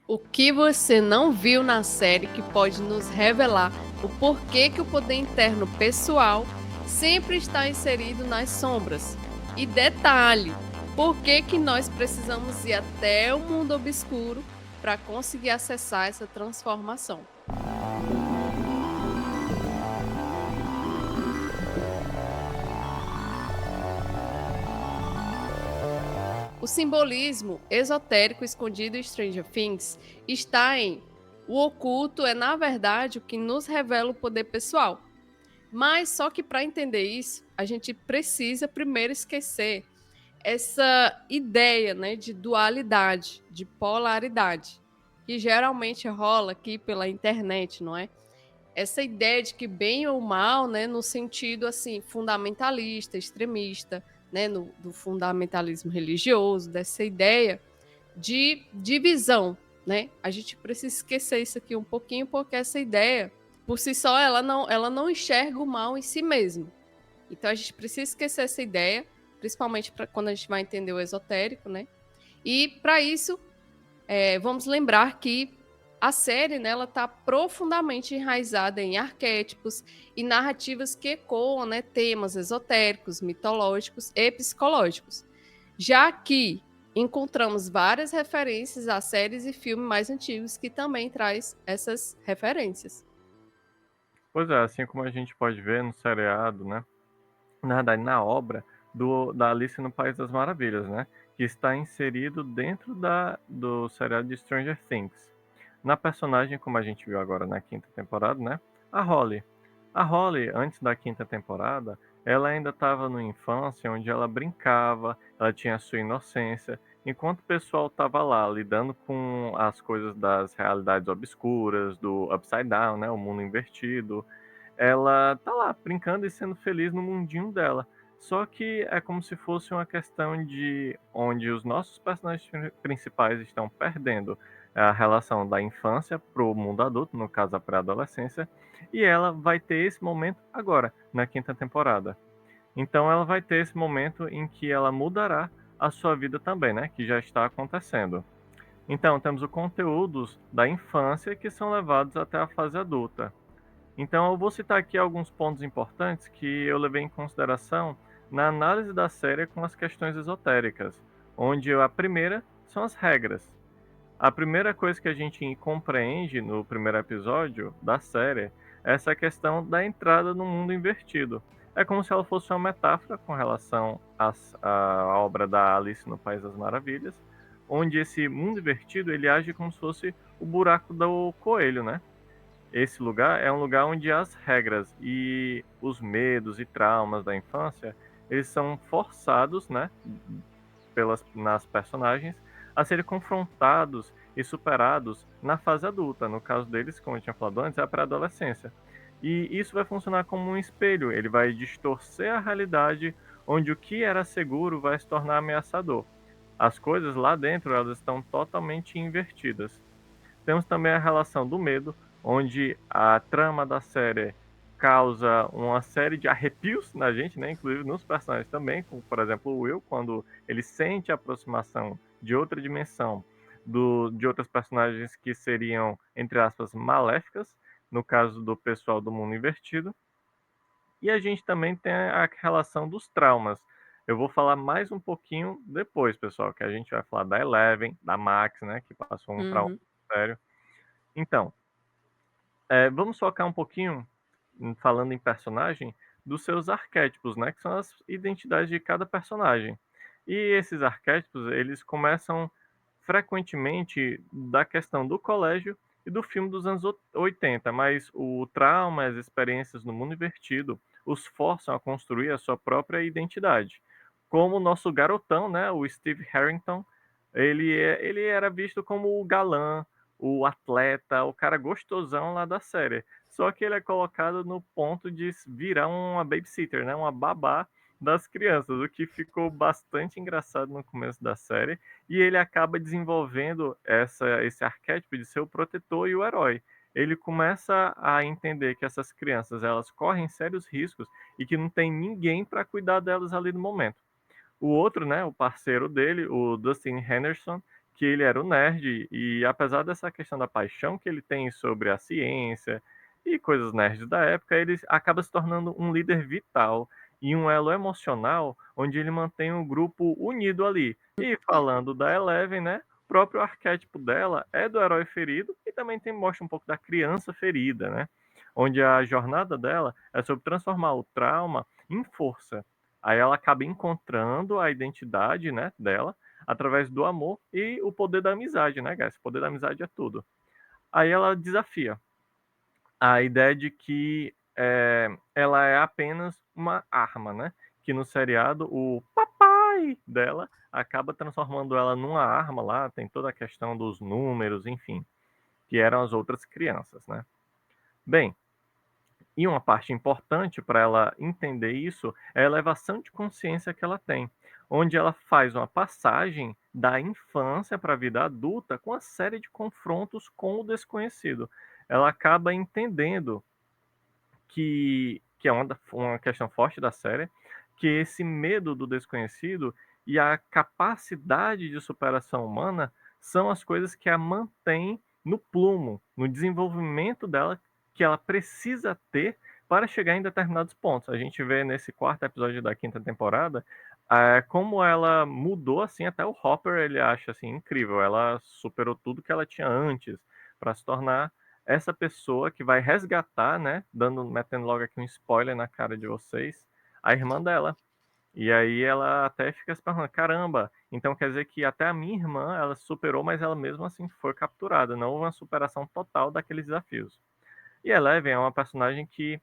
O que você não viu na série que pode nos revelar o porquê que o poder interno pessoal sempre está inserido nas sombras? E detalhe, por que que nós precisamos ir até o mundo obscuro para conseguir acessar essa transformação? O simbolismo esotérico escondido em Stranger Things está em: o oculto é, na verdade, o que nos revela o poder pessoal. Mas só que para entender isso, a gente precisa primeiro esquecer essa ideia, né, de dualidade, de polaridade, que geralmente rola aqui pela internet, não é? Essa ideia de que bem ou mal, né, no sentido assim fundamentalista, extremista, né, do fundamentalismo religioso, dessa ideia de divisão, né? A gente precisa esquecer isso aqui um pouquinho, porque essa ideia, por si só, ela não enxerga o mal em si mesmo. Então a gente precisa esquecer essa ideia, principalmente para quando a gente vai entender o esotérico, né? E para isso, vamos lembrar que a série, né, ela está profundamente enraizada em arquétipos e narrativas que ecoam, né, temas esotéricos, mitológicos e psicológicos. Já que encontramos várias referências a séries e filmes mais antigos que também traz essas referências. Pois é, assim como a gente pode ver no seriado, né? Na verdade, na obra da Alice no País das Maravilhas, né? Que está inserido dentro do seriado de Stranger Things. Na personagem, como a gente viu agora na quinta temporada, né? A Holly. A Holly, antes da quinta temporada, ela ainda estava na infância onde ela brincava, ela tinha a sua inocência, enquanto o pessoal estava lá lidando com as coisas das realidades obscuras, do Upside Down, né? O mundo invertido, ela tá lá brincando e sendo feliz no mundinho dela. Só que é como se fosse uma questão de onde os nossos personagens principais estão perdendo a relação da infância pro mundo adulto, no caso a pré-adolescência, e ela vai ter esse momento agora, na quinta temporada. Então ela vai ter esse momento em que ela mudará a sua vida também, né, que já está acontecendo. Então temos os conteúdos da infância que são levados até a fase adulta. Então, eu vou citar aqui alguns pontos importantes que eu levei em consideração na análise da série com as questões esotéricas, onde a primeira são as regras. A primeira coisa que a gente compreende no primeiro episódio da série é essa questão da entrada no mundo invertido. É como se ela fosse uma metáfora com relação à obra da Alice no País das Maravilhas, onde esse mundo invertido ele age como se fosse o buraco do coelho, né? Esse lugar é um lugar onde as regras e os medos e traumas da infância, eles são forçados, né, nas personagens a serem confrontados e superados na fase adulta. No caso deles, como eu tinha falado antes, é a pré-adolescência. E isso vai funcionar como um espelho, ele vai distorcer a realidade onde o que era seguro vai se tornar ameaçador. As coisas lá dentro, elas estão totalmente invertidas. Temos também a relação do medo, onde a trama da série causa uma série de arrepios na gente, né? Inclusive nos personagens também, como por exemplo o Will, quando ele sente a aproximação de outra dimensão de outras personagens que seriam, entre aspas, maléficas, no caso do pessoal do mundo invertido. E a gente também tem a relação dos traumas. Eu vou falar mais um pouquinho depois, pessoal, que a gente vai falar da Eleven, da Max, né, que passou um trauma Uhum. sério. Então, vamos focar um pouquinho, falando em personagem, dos seus arquétipos, né, que são as identidades de cada personagem. E esses arquétipos, eles começam frequentemente da questão do colégio e do filme dos anos 80, mas o trauma, as experiências no mundo invertido, os forçam a construir a sua própria identidade. Como o nosso garotão, né, o Steve Harrington, ele era visto como o galã, o atleta, o cara gostosão lá da série. Só que ele é colocado no ponto de virar uma babysitter, né? Uma babá das crianças, o que ficou bastante engraçado no começo da série. E ele acaba desenvolvendo esse arquétipo de ser o protetor e o herói. Ele começa a entender que essas crianças elas correm sérios riscos e que não tem ninguém para cuidar delas ali no momento. O outro, né, o parceiro dele, o Dustin Henderson, que ele era o nerd, e apesar dessa questão da paixão que ele tem sobre a ciência e coisas nerds da época, ele acaba se tornando um líder vital e um elo emocional onde ele mantém o grupo unido ali. E falando da Eleven, né? O próprio arquétipo dela é do herói ferido e também mostra um pouco da criança ferida, né? Onde a jornada dela é sobre transformar o trauma em força. Aí ela acaba encontrando a identidade, né, dela através do amor e o poder da amizade, né, guys? O poder da amizade é tudo. Aí ela desafia a ideia de que ela é apenas uma arma, né? Que no seriado o papai dela acaba transformando ela numa arma lá, tem toda a questão dos números, enfim, que eram as outras crianças, né? Bem, e uma parte importante para ela entender isso é a elevação de consciência que ela tem, onde ela faz uma passagem da infância para a vida adulta com uma série de confrontos com o desconhecido. Ela acaba entendendo que é uma questão forte da série, que esse medo do desconhecido e a capacidade de superação humana são as coisas que a mantém no plumo, no desenvolvimento dela que ela precisa ter para chegar em determinados pontos. A gente vê nesse quarto episódio da quinta temporada como ela mudou assim, até o Hopper ele acha assim incrível. Ela superou tudo que ela tinha antes para se tornar essa pessoa que vai resgatar, né, metendo logo aqui um spoiler na cara de vocês, a irmã dela. E aí ela até fica se perguntando, caramba, então quer dizer que até a minha irmã, ela superou, mas ela mesmo assim foi capturada, não houve uma superação total daqueles desafios. E Eleven é uma personagem que,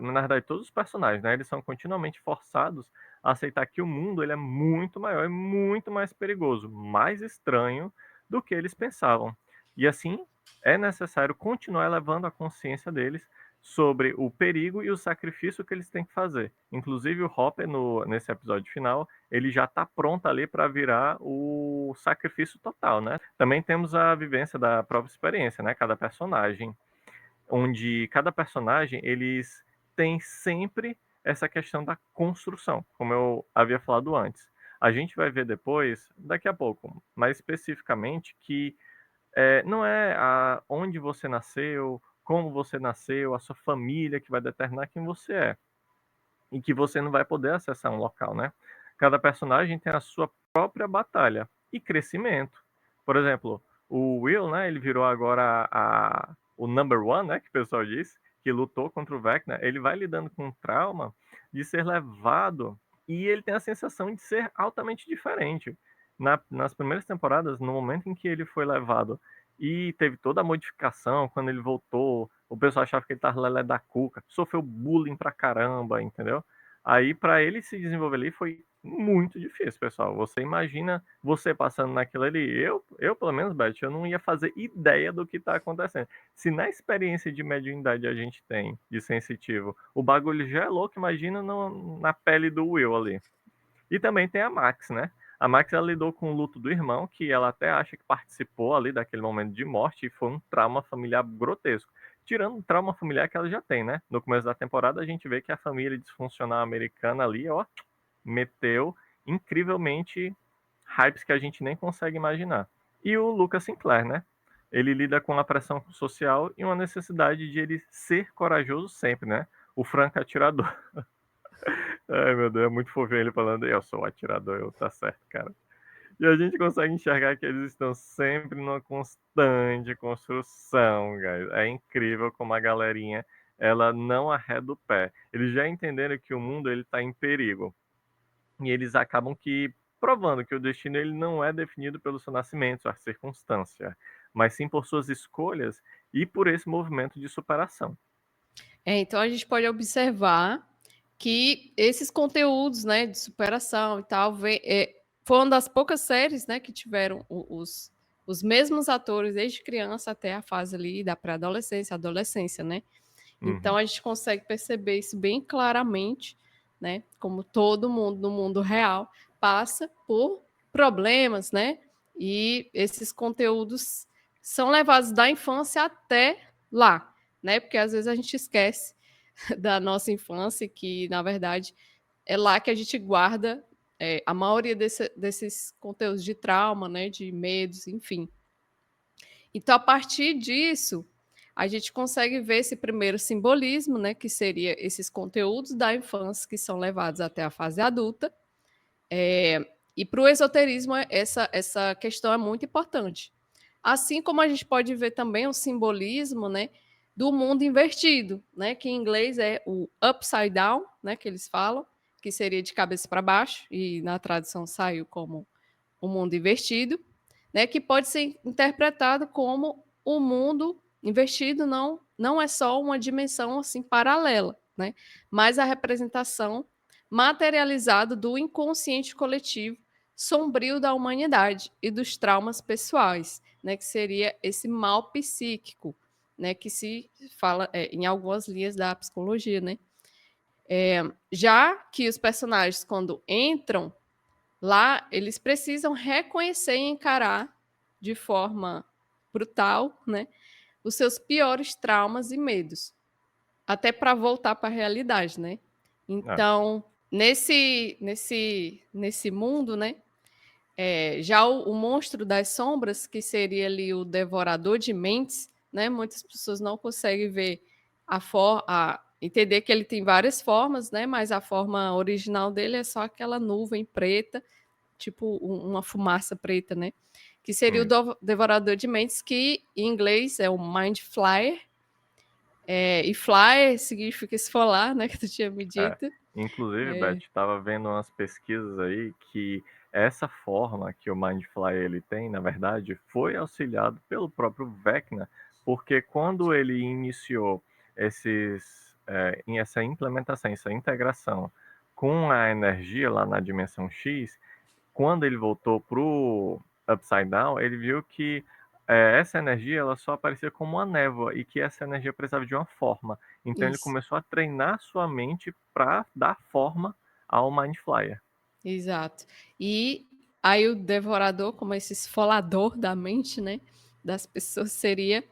na verdade, todos os personagens, né, eles são continuamente forçados a aceitar que o mundo ele é muito maior e muito mais perigoso, mais estranho do que eles pensavam. E assim, é necessário continuar elevando a consciência deles sobre o perigo e o sacrifício que eles têm que fazer. Inclusive o Hopper, nesse episódio final, ele já está pronto ali para virar o sacrifício total, né? Também temos a vivência da própria experiência, né? Cada personagem onde cada personagem eles têm sempre essa questão da construção, como eu havia falado antes. A gente vai ver depois, daqui a pouco, mais especificamente, que não é onde você nasceu, como você nasceu, a sua família que vai determinar quem você é. E que você não vai poder acessar um local, né? Cada personagem tem a sua própria batalha e crescimento. Por exemplo, o Will, né? Ele virou agora o number one, né? Que o pessoal diz, que lutou contra o Vecna. Ele vai lidando com o trauma de ser levado e ele tem a sensação de ser altamente diferente. Nas primeiras temporadas, no momento em que ele foi levado e teve toda a modificação, quando ele voltou, o pessoal achava que ele tava lelé da cuca, sofreu bullying pra caramba, entendeu? Aí para ele se desenvolver ali foi muito difícil, pessoal. Você imagina você passando naquilo ali, eu pelo menos, Beth, eu não ia fazer ideia do que tá acontecendo. Se na experiência de mediunidade a gente tem, de sensitivo, o bagulho já é louco, imagina na pele do Will ali. E também tem a Max, né? A Max ela lidou com o luto do irmão, que ela até acha que participou ali daquele momento de morte e foi um trauma familiar grotesco. Tirando o trauma familiar que ela já tem, né? No começo da temporada a gente vê que a família disfuncional americana ali, ó, meteu incrivelmente hypes que a gente nem consegue imaginar. E o Lucas Sinclair, né? Ele lida com a pressão social e uma necessidade de ele ser corajoso sempre, né? O franco atirador. Ai, meu Deus, é muito fofinho ele falando, eu sou o atirador, eu tá certo, cara. E a gente consegue enxergar que eles estão sempre numa constante construção, guys. É incrível como a galerinha, ela não arreda o pé. Eles já entenderam que o mundo ele tá em perigo. E eles acabam que provando que o destino ele não é definido pelo seu nascimento, sua circunstância, mas sim por suas escolhas e por esse movimento de superação. Então a gente pode observar que esses conteúdos, né, de superação e tal, foi uma das poucas séries, né, que tiveram os mesmos atores desde criança até a fase ali da pré-adolescência, adolescência, né? Então Uhum. a gente consegue perceber isso bem claramente, né? Como todo mundo no mundo real passa por problemas, né? E esses conteúdos são levados da infância até lá, né? Porque às vezes a gente esquece da nossa infância, que na verdade é lá que a gente guarda a maioria desses conteúdos de trauma, né, de medos, enfim. Então, a partir disso, a gente consegue ver esse primeiro simbolismo, né, que seria esses conteúdos da infância que são levados até a fase adulta. E para o esoterismo, essa questão é muito importante. Assim como a gente pode ver também o simbolismo, né, do mundo invertido, né, que em inglês é o upside down, né, que eles falam, que seria de cabeça para baixo, e na tradução saiu como o mundo invertido, né, que pode ser interpretado como o mundo invertido não é só uma dimensão assim paralela, né, mas a representação materializada do inconsciente coletivo sombrio da humanidade e dos traumas pessoais, né, que seria esse mal psíquico, né, que se fala em algumas linhas da psicologia, né. Já que os personagens, quando entram lá, eles precisam reconhecer e encarar de forma brutal, né, os seus piores traumas e medos, até para voltar para a realidade, né. É. Então, nesse mundo, né, já o monstro das sombras, que seria ali o devorador de mentes, né, muitas pessoas não conseguem ver entender que ele tem várias formas, né, mas a forma original dele é só aquela nuvem preta, tipo uma fumaça preta, né? Que seria o devorador de mentes, que em inglês é o Mind Flyer. E flyer significa esfolar, né? Que tu tinha me É. dito. Inclusive, Beth, estava vendo umas pesquisas aí que essa forma que o Mindfly ele tem, na verdade, foi auxiliado pelo próprio Vecna, porque quando ele iniciou essa implementação, essa integração com a energia lá na dimensão X, quando ele voltou para o Upside Down, ele viu que essa energia ela só aparecia como uma névoa e que essa energia precisava de uma forma. Então ele Isso, começou a treinar sua mente para dar forma ao Mind Flyer. exato. E aí o devorador, como esse esfolador da mente, né? Das pessoas, seria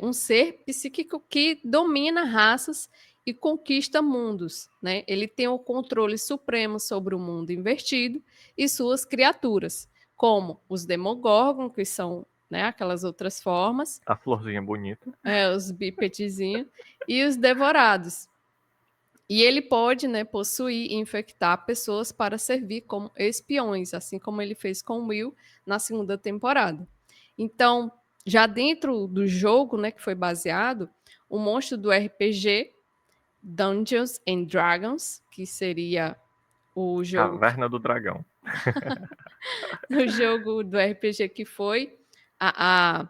um ser psíquico que domina raças e conquista mundos, né? Ele tem o controle supremo sobre o mundo invertido e suas criaturas, como os Demogorgon, que são, né, aquelas outras formas, A florzinha bonita. os bípedezinhos, e os devorados. E ele pode, né, possuir e infectar pessoas para servir como espiões, assim como ele fez com Will na segunda temporada. Então, já dentro do jogo, né, que foi baseado, o monstro do RPG Dungeons and Dragons, que seria o jogo, Caverna do Dragão. o jogo do RPG que foi a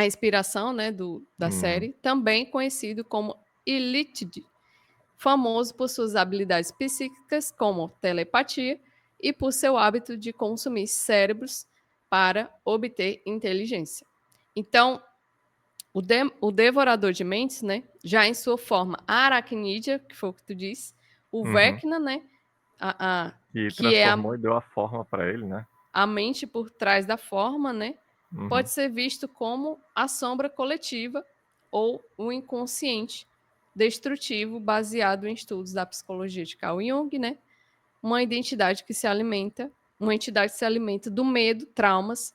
inspiração, né, da série, também conhecido como Elite, famoso por suas habilidades psíquicas, como telepatia, e por seu hábito de consumir cérebros para obter inteligência. Então, o devorador de mentes, né, já em sua forma aracnídea, que foi o que tu disse, o Uhum. Vecna, né, E que é transformou e deu a forma para ele, né? a mente por trás da forma, né, Uhum. pode ser visto como a sombra coletiva ou o inconsciente destrutivo baseado em estudos da psicologia de Carl Jung, né? Uma entidade que se alimenta do medo, traumas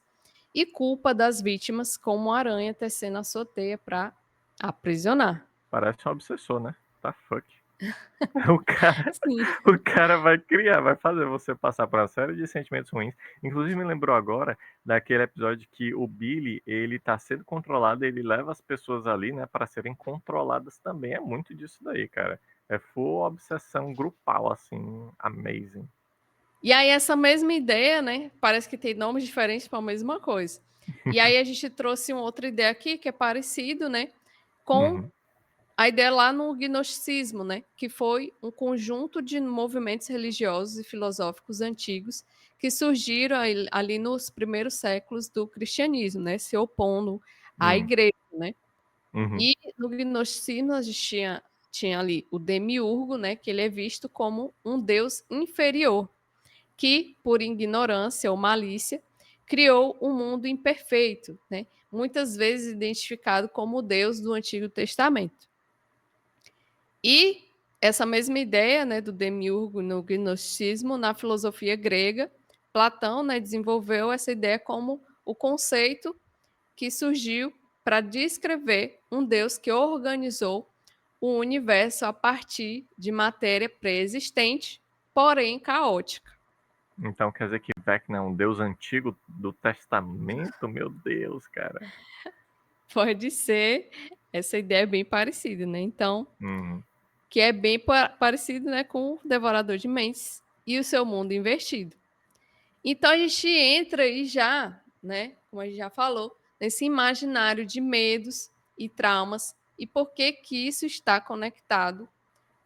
e culpa das vítimas, como a aranha tecendo a sua teia para aprisionar. Parece um obsessor, né? Tá fuck. O cara, Sim. o cara vai criar, vai fazer você passar por uma série de sentimentos ruins. Inclusive, me lembrou agora daquele episódio que o Billy, ele tá sendo controlado, ele leva as pessoas ali, né, para serem controladas também. É muito disso daí, cara. É full obsessão grupal, assim, amazing. E aí, essa mesma ideia, né? Parece que tem nomes diferentes para a mesma coisa. E aí, a gente trouxe uma outra ideia aqui que é parecido, né? Com Uhum. a ideia lá no gnosticismo, né? Que foi um conjunto de movimentos religiosos e filosóficos antigos que surgiram ali nos primeiros séculos do cristianismo, né? Se opondo à Uhum. igreja, né? Uhum. E no gnosticismo a gente tinha ali o demiurgo, né? Que ele é visto como um deus inferior, que, por ignorância ou malícia, criou um mundo imperfeito, né? Muitas vezes identificado como o Deus do Antigo Testamento. E essa mesma ideia, né, do demiurgo no gnosticismo, na filosofia grega, Platão, né, desenvolveu essa ideia como o conceito que surgiu para descrever um Deus que organizou o universo a partir de matéria pré-existente, porém caótica. Então quer dizer que Vecna é um deus antigo do Testamento? Meu Deus, cara. Pode ser, essa ideia é bem parecida, né? Então, Uhum. que é bem parecido, né, com o Devorador de Mentes e o seu mundo invertido. Então a gente entra aí já, né, como a gente já falou, nesse imaginário de medos e traumas e por que que isso está conectado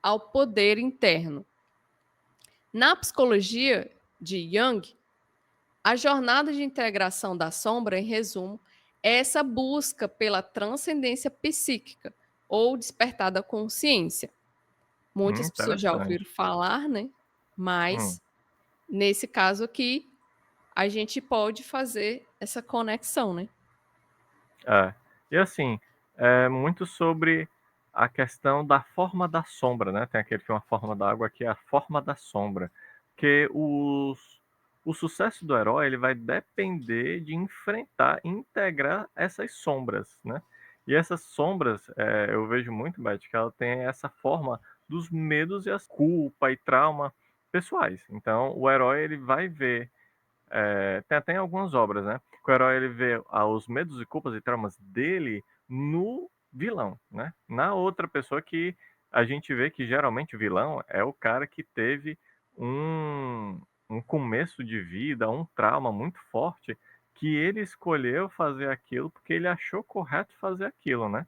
ao poder interno. Na psicologia de Jung, a jornada de integração da sombra, em resumo, é essa busca pela transcendência psíquica ou despertar da consciência. Muitas pessoas já ouviram Interessante. falar, né? Hum. Mas nesse caso aqui, a gente pode fazer essa conexão, né? É. E assim, é muito sobre a questão da forma da sombra, né? Tem aquele filme A Forma da Água, que é a forma da sombra. Que o sucesso do herói ele vai depender de enfrentar, integrar essas sombras, né? E essas sombras, eu vejo muito, Beth, que ela tem essa forma dos medos e as culpa e trauma pessoais. Então, o herói ele vai ver tem até em algumas obras, né? Que o herói ele vê os medos e culpas e traumas dele no vilão, né? Na outra pessoa que a gente vê que geralmente o vilão é o cara que teve um começo de vida, um trauma muito forte, que ele escolheu fazer aquilo porque ele achou correto fazer aquilo, né?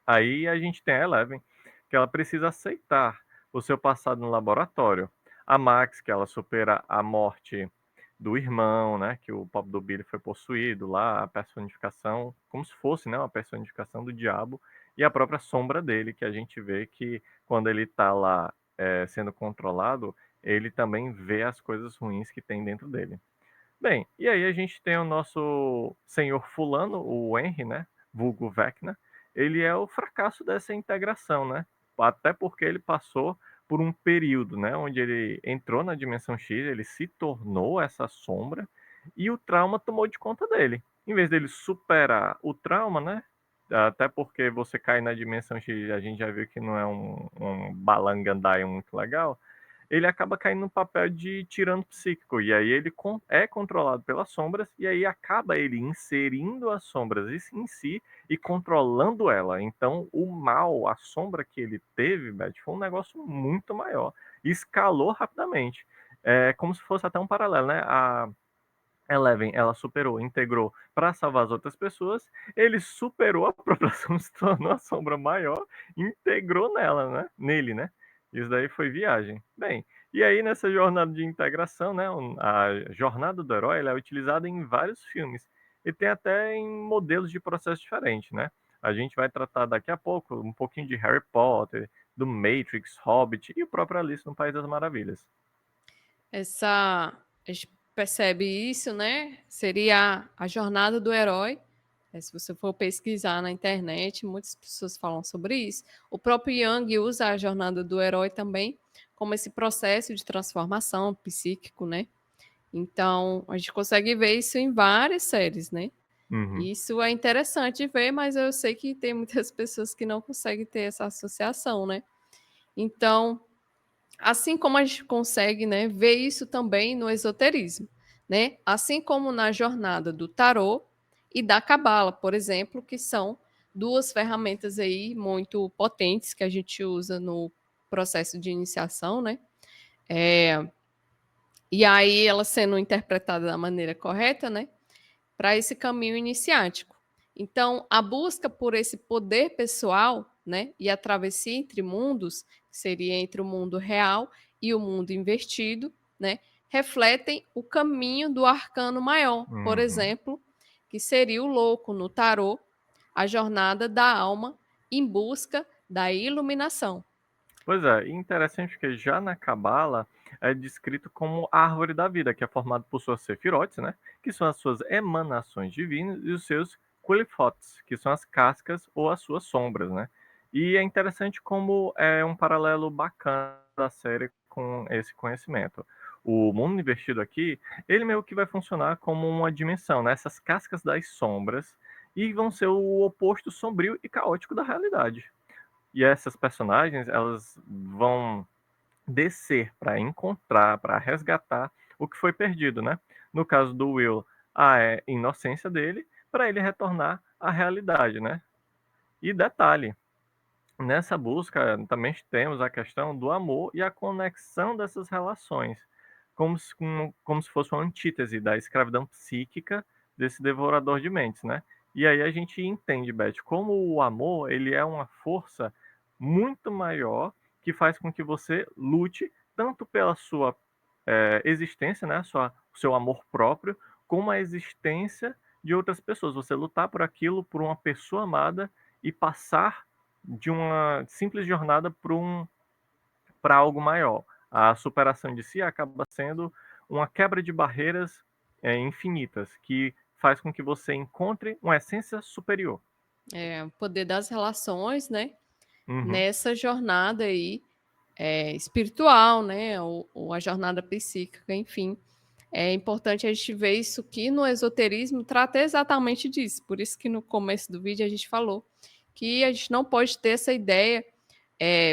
Aí a gente tem a Eleven, que ela precisa aceitar o seu passado no laboratório. A Max, que ela supera a morte do irmão, né? Que o pobre do Billy foi possuído lá, a personificação, como se fosse, né? Uma personificação do diabo. E a própria sombra dele, que a gente vê que quando ele está lá sendo controlado, ele também vê as coisas ruins que tem dentro dele. Bem, e aí a gente tem o nosso senhor fulano, o Henry, né? Vulgo Vecna. Ele é o fracasso dessa integração, né? Até porque ele passou por um período, né? Onde ele entrou na dimensão X, ele se tornou essa sombra e o trauma tomou de conta dele. Em vez dele superar o trauma, né? Até porque você cai na dimensão X, a gente já viu que não é um balangandaio muito legal, ele acaba caindo no papel de tirano psíquico. E aí ele é controlado pelas sombras, e aí acaba ele inserindo as sombras em si e controlando ela. Então o mal, a sombra que ele teve, Beth, foi um negócio muito maior. E escalou rapidamente. É como se fosse até um paralelo, né? A Eleven, ela superou, integrou para salvar as outras pessoas. Ele superou a própria sombra, se tornou a sombra maior, integrou nela, né? Nele, né? Isso daí foi viagem. Bem, e aí nessa jornada de integração, né? A jornada do herói ela é utilizada em vários filmes e tem até em modelos de processo diferentes, né? A gente vai tratar daqui a pouco um pouquinho de Harry Potter, do Matrix, Hobbit e o próprio Alice no País das Maravilhas. A gente percebe isso, né? Seria a jornada do herói. Se você for pesquisar na internet, muitas pessoas falam sobre isso. O próprio Jung usa a jornada do herói também como esse processo de transformação psíquico, né? Então, a gente consegue ver isso em várias séries, né? Uhum. Isso é interessante de ver, mas eu sei que tem muitas pessoas que não conseguem ter essa associação, né? Então, assim como a gente consegue, né, ver isso também no esoterismo, né? Assim como na jornada do tarô e da cabala, por exemplo, que são duas ferramentas aí muito potentes que a gente usa no processo de iniciação, né? E aí ela sendo interpretada da maneira correta, né? Para esse caminho iniciático. Então, a busca por esse poder pessoal, né, e a travessia entre mundos, que seria entre o mundo real e o mundo invertido, né, refletem o caminho do arcano maior, por Uhum. exemplo, que seria o louco no tarô, a jornada da alma em busca da iluminação. Pois é, e interessante que já na Cabala é descrito como a árvore da vida, que é formado por suas sefirotes, né? Que são as suas emanações divinas, e os seus qliphothes, que são as cascas ou as suas sombras, né? E é interessante como é um paralelo bacana da série com esse conhecimento. O mundo invertido aqui, ele meio que vai funcionar como uma dimensão, né? Essas cascas das sombras, e vão ser o oposto sombrio e caótico da realidade. E essas personagens, elas vão descer para encontrar, para resgatar o que foi perdido, né? No caso do Will, a inocência dele, para ele retornar à realidade, né? E detalhe, nessa busca também temos a questão do amor e a conexão dessas relações, como se fosse uma antítese da escravidão psíquica desse devorador de mentes, né? E aí a gente entende, Beth, como o amor ele é uma força muito maior que faz com que você lute tanto pela sua existência, né? O seu amor próprio, como a existência de outras pessoas. Você lutar por aquilo, por uma pessoa amada e passar de uma simples jornada para algo maior. A superação de si acaba sendo uma quebra de barreiras infinitas, que faz com que você encontre uma essência superior. O poder das relações, né? Uhum, Nessa jornada aí espiritual, né? Ou a jornada psíquica, enfim. É importante a gente ver isso que no esoterismo trata exatamente disso. Por isso que no começo do vídeo a gente falou que a gente não pode ter essa ideia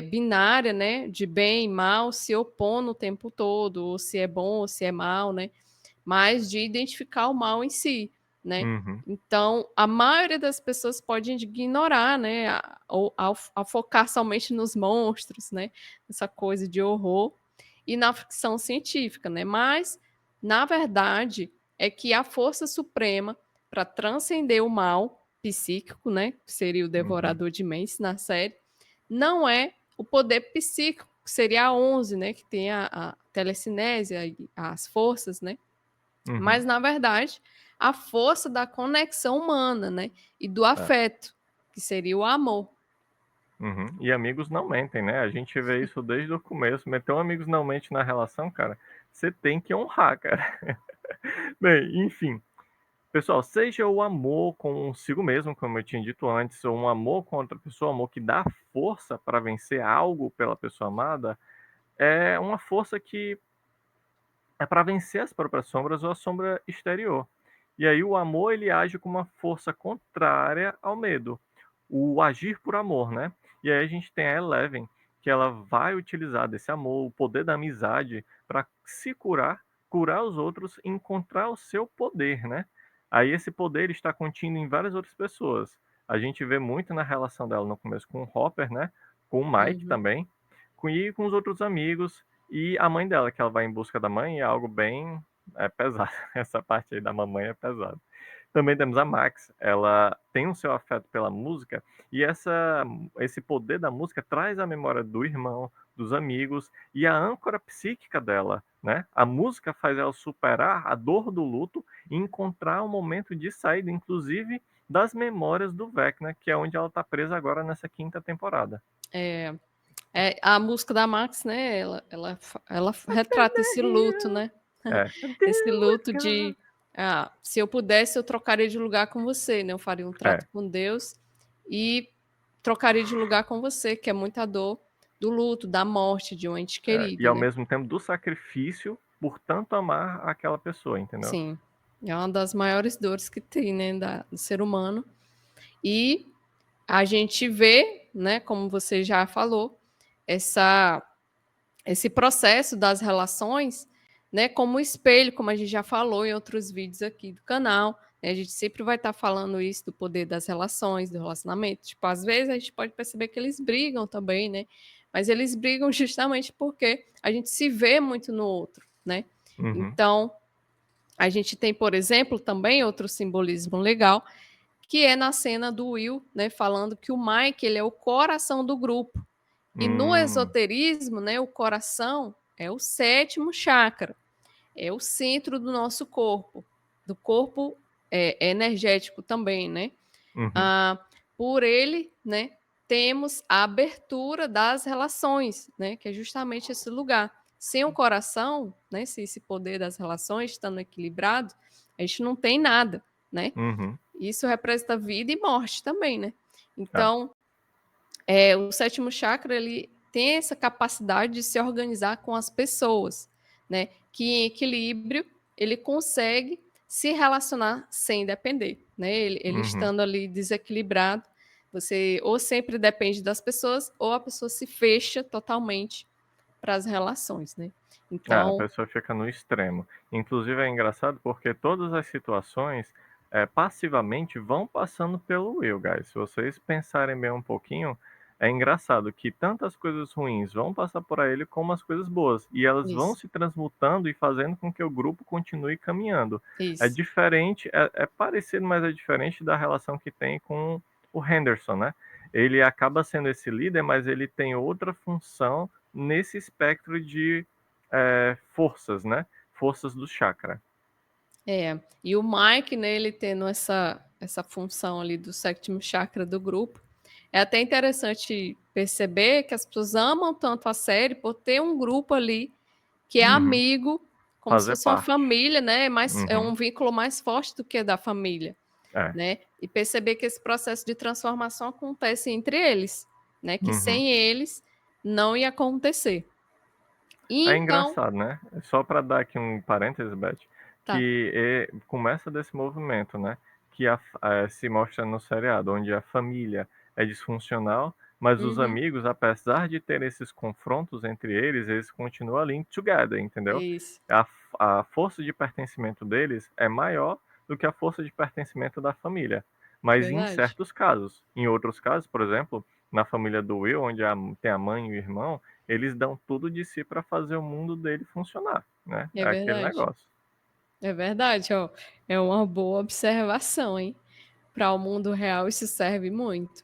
binária, né, de bem e mal se opondo o tempo todo, ou se é bom ou se é mal, né, mas de identificar o mal em si, né. uhum, Então, a maioria das pessoas pode ignorar, né, ou ao focar somente nos monstros, né, essa coisa de horror, e na ficção científica, né, mas, na verdade, é que a força suprema para transcender o mal psíquico, né, que seria o uhum, devorador de mentes na série, não é o poder psíquico, que seria a 11, né, que tem a telecinésia e as forças, né, uhum. mas na verdade, a força da conexão humana, né, e do É, afeto, que seria o amor. uhum. E amigos não mentem, né? A gente vê isso desde o começo. Meter um amigos não mente na relação, cara, você tem que honrar, cara. Bem, enfim. Pessoal, seja o amor consigo mesmo, como eu tinha dito antes, ou um amor com outra pessoa, amor que dá força para vencer algo pela pessoa amada, é uma força que é para vencer as próprias sombras ou a sombra exterior. E aí o amor ele age como uma força contrária ao medo, o agir por amor, né? E aí a gente tem a Eleven, que ela vai utilizar desse amor, o poder da amizade, para se curar, curar os outros e encontrar o seu poder, né? Aí esse poder está contido em várias outras pessoas. A gente vê muito na relação dela no começo com o Hopper, né? Com o Mike Uhum. também, e com os outros amigos e a mãe dela, que ela vai em busca da mãe, é algo bem pesado. Essa parte aí da mamãe é pesada. Também temos a Max, ela tem o seu afeto pela música e esse poder da música traz a memória do irmão, dos amigos e a âncora psíquica dela, né? A música faz ela superar a dor do luto e encontrar um momento de saída, inclusive das memórias do Vecna, que é onde ela está presa agora nessa quinta temporada. É, a música da Max, né, ela retrata esse luto, né, É. esse luto de, se eu pudesse eu trocaria de lugar com você, né, eu faria um trato É. com Deus e trocaria de lugar com você, que é muita dor do luto, da morte de um ente E querido, ao né. mesmo tempo do sacrifício por tanto amar aquela pessoa, entendeu? Sim, é uma das maiores dores que tem, né, do ser humano. E a gente vê, né, como você já falou, essa esse processo das relações, né, como espelho, como a gente já falou em outros vídeos aqui do canal, né, a gente sempre vai estar falando isso do poder das relações, do relacionamento. Tipo, às vezes a gente pode perceber que eles brigam também, né? Mas eles brigam justamente porque a gente se vê muito no outro, né? Uhum. Então, a gente tem, por exemplo, também outro simbolismo legal, que é na cena do Will, né, falando que o Mike ele é o coração do grupo. E no Hum. esoterismo, né, o coração é o sétimo chakra, é o centro do nosso corpo, do corpo energético também, né? Uhum. Ah, por ele, né, temos a abertura das relações, né, que é justamente esse lugar. Sem o coração, né, sem esse poder das relações estando equilibrado, a gente não tem nada, né? Uhum. Isso representa vida e morte também, né? É. Então, O sétimo chakra, ele tem essa capacidade de se organizar com as pessoas, né? Que em equilíbrio ele consegue se relacionar sem depender, né? Ele Uhum. estando ali desequilibrado, você ou sempre depende das pessoas, ou a pessoa se fecha totalmente para as relações, né? A Então, pessoa fica no extremo. Inclusive é engraçado porque todas as situações, passivamente vão passando pelo Will, guys. Se vocês pensarem bem um pouquinho, é engraçado que tantas coisas ruins vão passar por ele como as coisas boas. E elas vão isso, se transmutando e fazendo com que o grupo continue caminhando. É isso, diferente, é parecido, mas é diferente da relação que tem com o Henderson, né? Ele acaba sendo esse líder, mas ele tem outra função nesse espectro de forças, né? Forças do chakra. E o Mike, né, ele tendo essa função ali do sétimo chakra do grupo, é até interessante perceber que as pessoas amam tanto a série por ter um grupo ali que é Uhum. amigo, como se Fazer fosse uma parte. família, né? É Uhum. um vínculo mais forte do que da família, É. né? E perceber que esse processo de transformação acontece entre eles, né? Que Uhum. sem eles não ia acontecer. E É então, engraçado, né? Só para dar aqui um parênteses, Beth, tá. que começa desse movimento, né? Que se mostra no seriado, onde a família é disfuncional, mas os Uhum, amigos, apesar de ter esses confrontos entre eles, eles continuam ali together, é entendeu? isso. A força de pertencimento deles é maior do que a força de pertencimento da família. Mas em Verdade. certos casos. Em outros casos, por exemplo, na família do Will, onde tem a mãe e o irmão, eles dão tudo de si para fazer o mundo dele funcionar, né? É É aquele verdade. negócio. É verdade, ó. É uma boa observação, hein? Para o mundo real isso serve muito.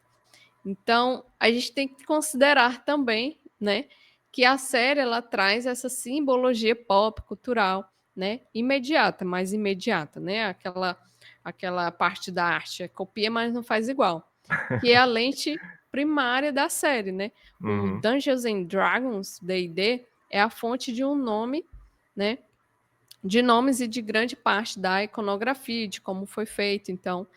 Então, a gente tem que considerar também, né, que a série ela traz essa simbologia pop cultural, né, imediata, mais imediata, né? Aquela parte da arte, copia, mas não faz igual, que é a lente primária da série, né? O Uhum, Dungeons and Dragons D&D é a fonte de um nome, né, de nomes e de grande parte da iconografia, de como foi feito. Então,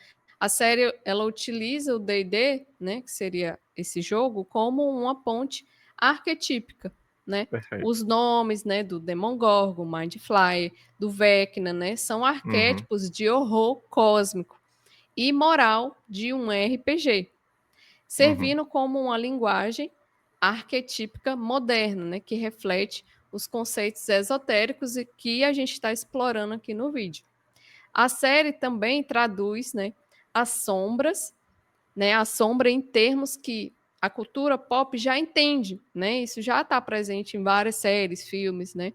a série ela utiliza o D&D, né, que seria esse jogo, como uma ponte arquetípica, né? perfeito. Os nomes, né, do Demogorgon, Mindflayer, do Vecna, né, são Uhum, arquétipos de horror cósmico e moral de um RPG, uhum, servindo como uma linguagem arquetípica moderna, né, que reflete os conceitos esotéricos e que a gente está explorando aqui no vídeo. A série também traduz, né, as sombras, né, a sombra em termos que a cultura pop já entende, né? Isso já está presente em várias séries, filmes, né?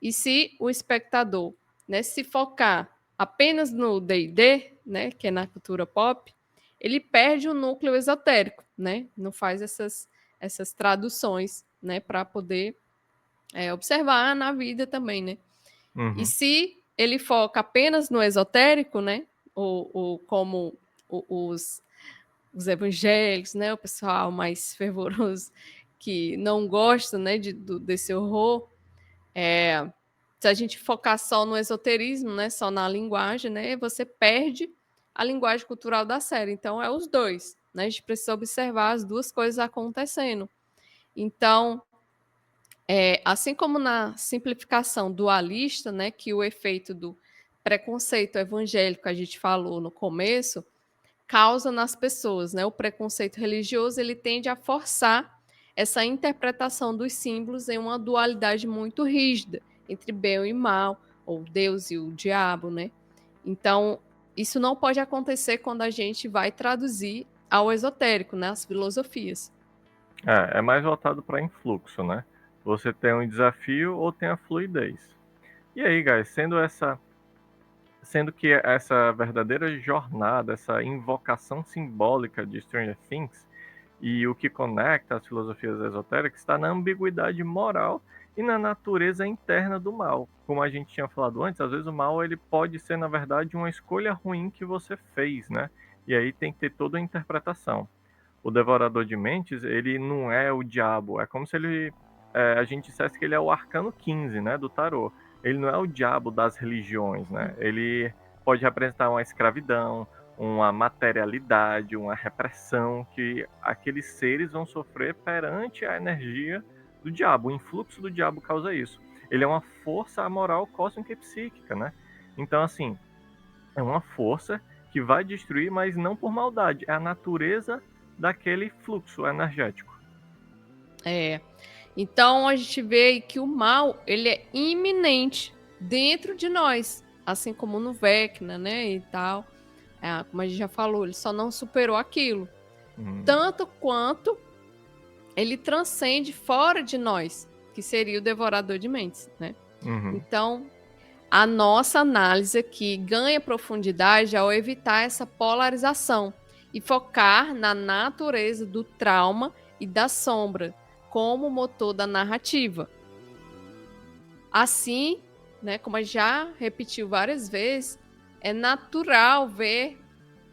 E se o espectador, né, se focar apenas no D&D, né, que é na cultura pop, ele perde o núcleo esotérico, né? Não faz essas traduções, né, para poder observar na vida também, né? E uhum. se ele foca apenas no esotérico, né? Ou como os evangélicos, né? O pessoal mais fervoroso que não gosta, né? Desse horror. Se a gente focar só no esoterismo, né? Só na linguagem, né? Você perde a linguagem cultural da série. Então é os dois, né? A gente precisa observar as duas coisas acontecendo. Então, assim como na simplificação dualista, né, que o efeito do preconceito evangélico que a gente falou no começo causa nas pessoas, né? O preconceito religioso ele tende a forçar essa interpretação dos símbolos em uma dualidade muito rígida entre bem e mal, ou Deus e o diabo, né? Então, isso não pode acontecer quando a gente vai traduzir ao esotérico, né, as filosofias. É mais voltado para influxo, né? Você tem um desafio ou tem a fluidez. E aí, guys, sendo que essa verdadeira jornada, essa invocação simbólica de Stranger Things e o que conecta as filosofias esotéricas está na ambiguidade moral e na natureza interna do mal. Como a gente tinha falado antes, às vezes o mal ele pode ser, na verdade, uma escolha ruim que você fez, né? E aí tem que ter toda a interpretação. O Devorador de Mentes, ele não é o diabo, é como se a gente dissesse que ele é o arcano 15, né, do tarô. Ele não é o diabo das religiões, né? Ele pode representar uma escravidão, uma materialidade, uma repressão que aqueles seres vão sofrer perante a energia do diabo. O influxo do diabo causa isso. Ele é uma força amoral cósmica e psíquica, né? Então, assim, é uma força que vai destruir, mas não por maldade. É a natureza daquele fluxo energético. É. Então a gente vê aí que o mal, ele é iminente dentro de nós, assim como no Vecna, né, e tal. Como a gente já falou, ele só não superou aquilo. Tanto quanto ele transcende fora de nós, que seria o devorador de mentes, né? Então, a nossa análise aqui ganha profundidade ao evitar essa polarização e focar na natureza do trauma e da sombra como motor da narrativa. Assim, né, como a gente já repetiu várias vezes, é natural ver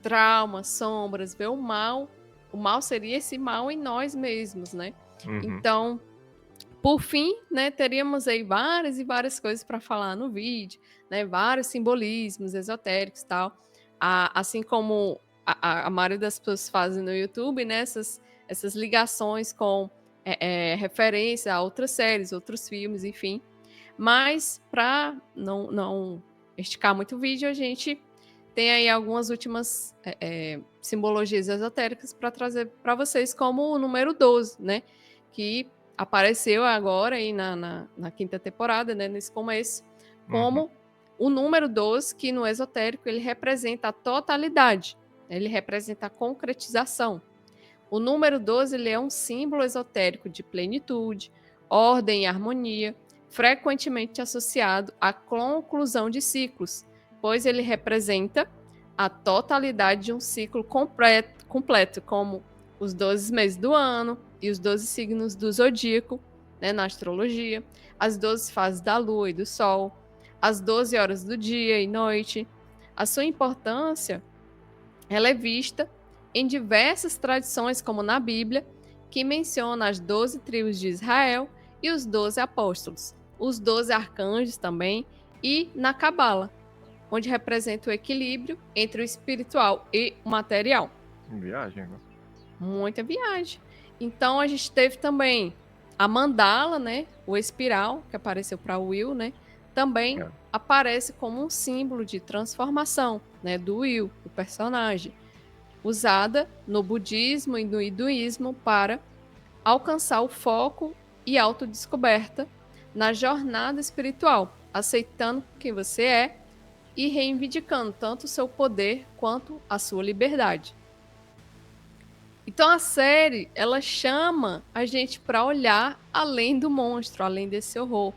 traumas, sombras, ver o mal. O mal seria esse mal em nós mesmos, né? Então, por fim, né, teríamos aí várias e várias coisas para falar no vídeo, né? Vários simbolismos esotéricos e tal. Assim como a maioria das pessoas fazem no YouTube, né? Essas ligações com referência a outras séries, outros filmes, enfim. Mas, para não esticar muito o vídeo, a gente tem aí algumas últimas simbologias esotéricas para trazer para vocês, como o número 12, né? Que apareceu agora aí na quinta temporada, né? Nesse começo, como o número 12, que no esotérico ele representa a totalidade, ele representa a concretização. O número 12 ele é um símbolo esotérico de plenitude, ordem e harmonia, frequentemente associado à conclusão de ciclos, pois ele representa a totalidade de um ciclo completo, como os 12 meses do ano e os 12 signos do zodíaco, né, na astrologia, as 12 fases da lua e do sol, as 12 horas do dia e noite. A sua importância ela é vista em diversas tradições, como na Bíblia, que menciona as 12 tribos de Israel e os 12 apóstolos, os 12 arcanjos também, e na Cabala, onde representa o equilíbrio entre o espiritual e o material. Viagem, né? Muita viagem. Então a gente teve também a mandala, né? O espiral, que apareceu para Will, né? Também aparece como um símbolo de transformação, né? Do Will, o personagem. Usada no budismo e no hinduísmo para alcançar o foco e autodescoberta na jornada espiritual, aceitando quem você é e reivindicando tanto o seu poder quanto a sua liberdade. Então a série, ela chama a gente para olhar além do monstro, além desse horror.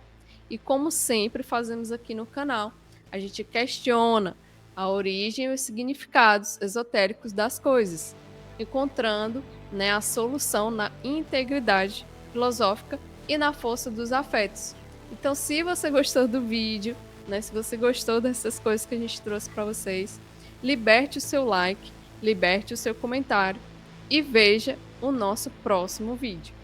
E como sempre fazemos aqui no canal, a gente questiona a origem e os significados esotéricos das coisas, encontrando, né, a solução na integridade filosófica e na força dos afetos. Então, se você gostou do vídeo, né, se você gostou dessas coisas que a gente trouxe para vocês, liberte o seu like, liberte o seu comentário e veja o nosso próximo vídeo.